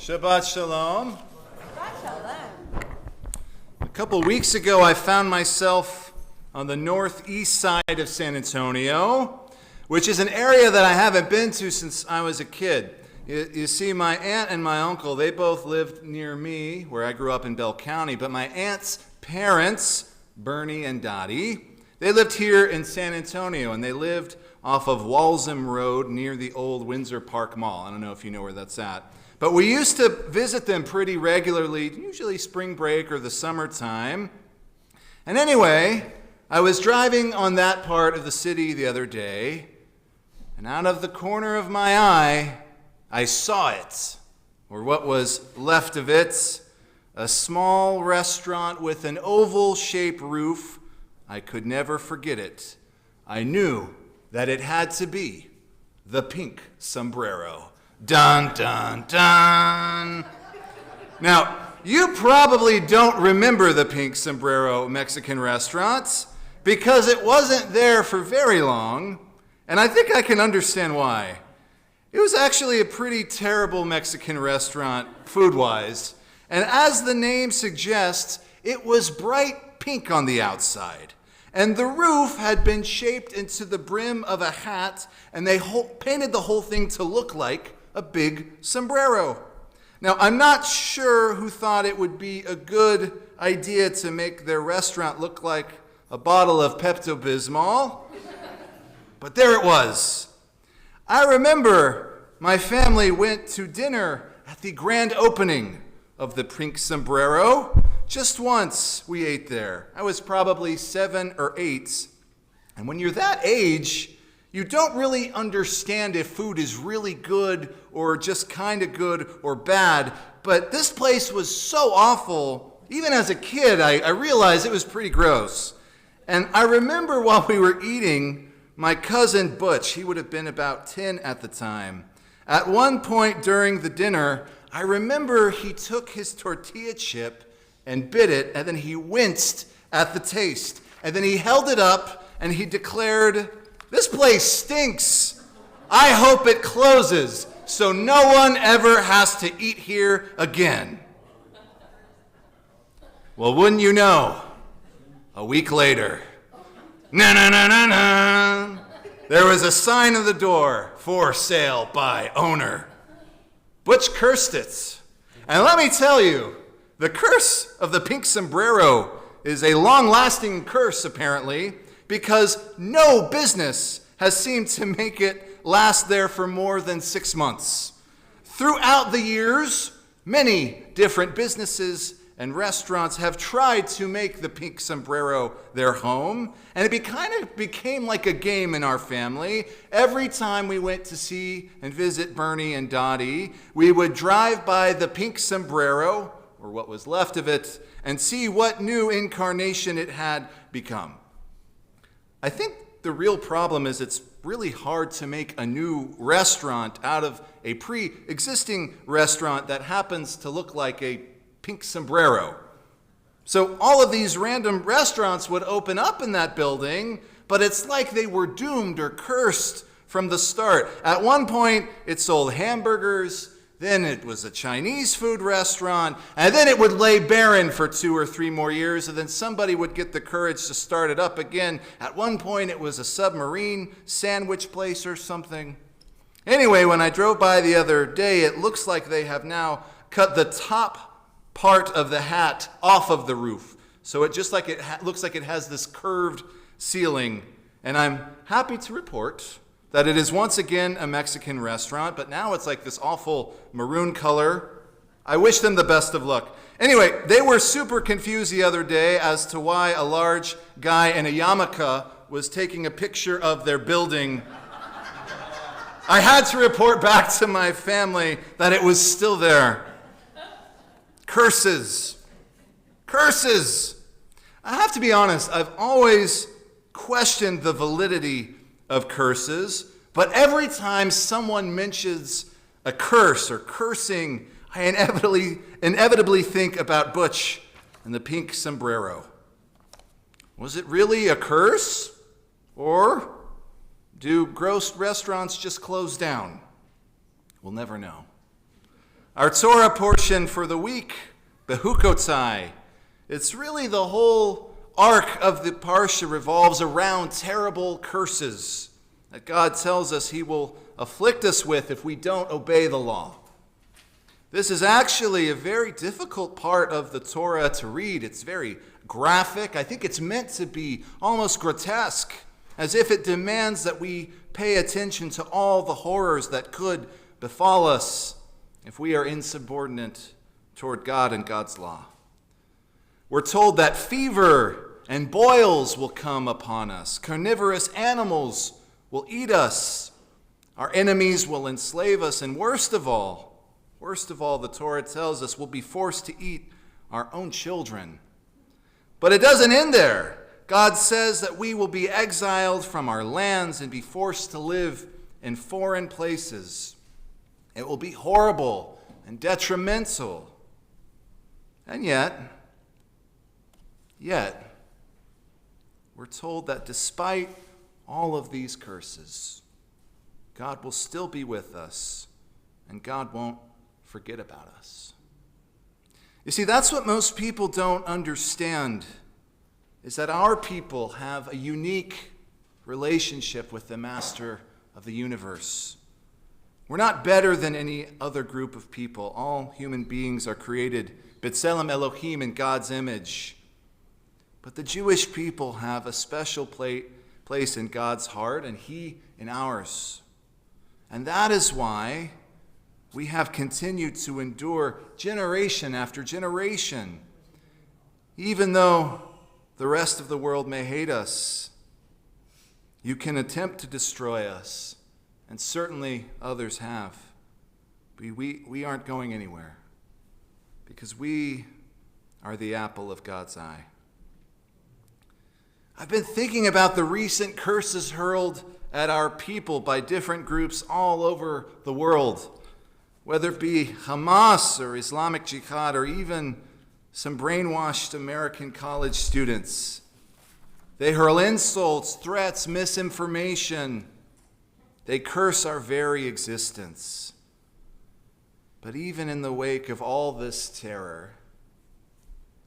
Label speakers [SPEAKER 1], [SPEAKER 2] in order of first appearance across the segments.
[SPEAKER 1] Shabbat Shalom.
[SPEAKER 2] Shabbat Shalom.
[SPEAKER 1] A couple weeks ago, I found myself on the northeast side of San Antonio, which is an area that I haven't been to since I was a kid. You see, my aunt and my uncle, they both lived near me, where I grew up in Bell County, but my aunt's parents, Bernie and Dottie, they lived here in San Antonio, and they lived off of Walsham Road near the old Windsor Park Mall. I don't know if you know where that's at. But we used to visit them pretty regularly, usually spring break or the summertime. And anyway, I was driving on that part of the city the other day, and out of the corner of my eye, I saw it, or what was left of it, a small restaurant with an oval-shaped roof. I could never forget it. I knew that it had to be the Pink Sombrero. Dun, dun, dun. Now, you probably don't remember the Pink Sombrero Mexican restaurant because it wasn't there for very long, and I think I can understand why. It was actually a pretty terrible Mexican restaurant, food-wise, and as the name suggests, it was bright pink on the outside. And the roof had been shaped into the brim of a hat, and they painted the whole thing to look like a big sombrero. Now, I'm not sure who thought it would be a good idea to make their restaurant look like a bottle of Pepto-Bismol, but there it was. I remember my family went to dinner at the grand opening of the Pink Sombrero. Just once we ate there. I was probably 7 or 8. And when you're that age, you don't really understand if food is really good or just kind of good or bad. But this place was so awful, even as a kid, I realized it was pretty gross. And I remember while we were eating, my cousin Butch, he would have been about 10 at the time. At one point during the dinner, I remember he took his tortilla chip and bit it, and then he winced at the taste. And then he held it up, and he declared, "This place stinks. I hope it closes, so no one ever has to eat here again." Well, wouldn't you know, a week later, na-na-na-na-na, there was a sign on the door, "For sale by owner." Butch cursed it. And let me tell you, the curse of the Pink Sombrero is a long-lasting curse, apparently, because no business has seemed to make it last there for more than 6 months. Throughout the years, many different businesses and restaurants have tried to make the Pink Sombrero their home, and it kind of became like a game in our family. Every time we went to see and visit Bernie and Dottie, we would drive by the Pink Sombrero, or what was left of it, and see what new incarnation it had become. I think the real problem is it's really hard to make a new restaurant out of a pre-existing restaurant that happens to look like a Pink Sombrero. So all of these random restaurants would open up in that building, but it's like they were doomed or cursed from the start. At one point, it sold hamburgers, then it was a Chinese food restaurant, and then it would lay barren for 2 or 3 more years, and then somebody would get the courage to start it up again. At one point, it was a submarine sandwich place or something. Anyway, when I drove by the other day, it looks like they have now cut the top part of the hat off of the roof. So it just like looks like it has this curved ceiling. And I'm happy to report that it is once again a Mexican restaurant, but now it's like this awful maroon color. I wish them the best of luck. Anyway, they were super confused the other day as to why a large guy in a yarmulke was taking a picture of their building. I had to report back to my family that it was still there. Curses. Curses. I have to be honest, I've always questioned the validity of curses, but every time someone mentions a curse or cursing, I inevitably think about Butch and the Pink Sombrero. Was it really a curse? Or do gross restaurants just close down? We'll never know. Our Torah portion for the week, Behukotai. It's really the whole arc of the Parsha revolves around terrible curses that God tells us he will afflict us with if we don't obey the law. This is actually a very difficult part of the Torah to read. It's very graphic. I think it's meant to be almost grotesque, as if it demands that we pay attention to all the horrors that could befall us if we are insubordinate toward God and God's law. We're told that fever and boils will come upon us. Carnivorous animals will eat us. Our enemies will enslave us. And worst of all, the Torah tells us we'll be forced to eat our own children. But it doesn't end there. God says that we will be exiled from our lands and be forced to live in foreign places. It will be horrible and detrimental. And yet, we're told that despite all of these curses, God will still be with us, and God won't forget about us. You see, that's what most people don't understand, is that our people have a unique relationship with the Master of the universe. We're not better than any other group of people. All human beings are created B'Tselem Elohim, in God's image. But the Jewish people have a special place in God's heart, and he in ours. And that is why we have continued to endure generation after generation, even though the rest of the world may hate us. You can attempt to destroy us, and certainly others have. But we aren't going anywhere, because we are the apple of God's eye. I've been thinking about the recent curses hurled at our people by different groups all over the world, whether it be Hamas or Islamic Jihad or even some brainwashed American college students. They hurl insults, threats, misinformation. They curse our very existence. But even in the wake of all this terror,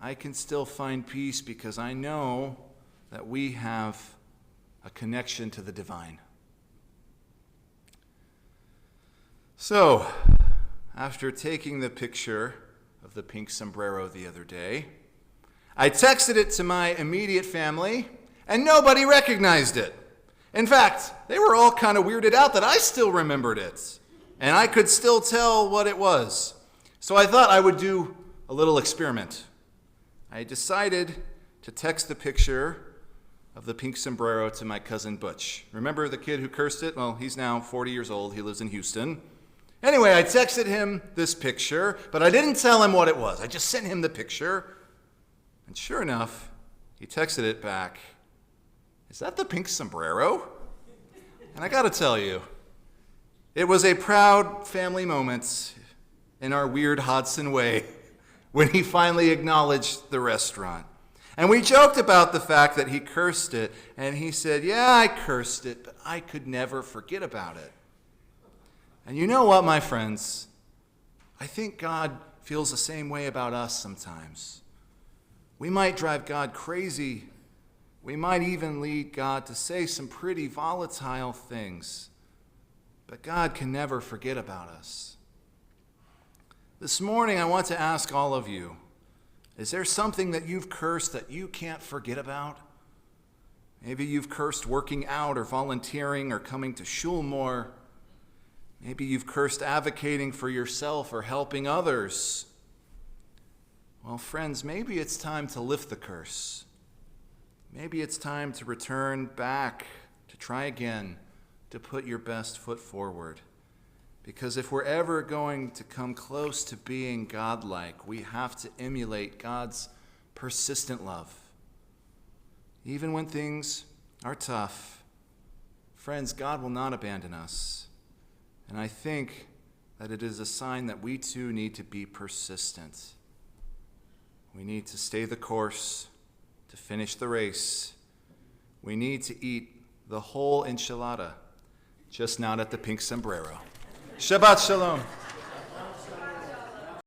[SPEAKER 1] I can still find peace because I know that we have a connection to the divine. So, after taking the picture of the pink sombrero the other day, I texted it to my immediate family, and nobody recognized it. In fact, they were all kind of weirded out that I still remembered it, and I could still tell what it was. So I thought I would do a little experiment. I decided to text the picture of the pink sombrero to my cousin Butch. Remember the kid who cursed it? Well, he's now 40 years old. He lives in Houston. Anyway, I texted him this picture, but I didn't tell him what it was. I just sent him the picture. And sure enough, he texted it back. Is that the pink sombrero? And I got to tell you, it was a proud family moment in our weird Hodson way when he finally acknowledged the restaurant. And we joked about the fact that he cursed it, and he said, yeah, I cursed it, but I could never forget about it. And you know what, my friends? I think God feels the same way about us sometimes. We might drive God crazy. We might even lead God to say some pretty volatile things. But God can never forget about us. This morning, I want to ask all of you, is there something that you've cursed that you can't forget about? Maybe you've cursed working out or volunteering or coming to shul more. Maybe you've cursed advocating for yourself or helping others. Well, friends, maybe it's time to lift the curse. Maybe it's time to return back, to try again, to put your best foot forward. Because if we're ever going to come close to being godlike, we have to emulate God's persistent love. Even when things are tough, friends, God will not abandon us. And I think that it is a sign that we too need to be persistent. We need to stay the course, to finish the race. We need to eat the whole enchilada, just not at the pink sombrero. Shabbat Shalom.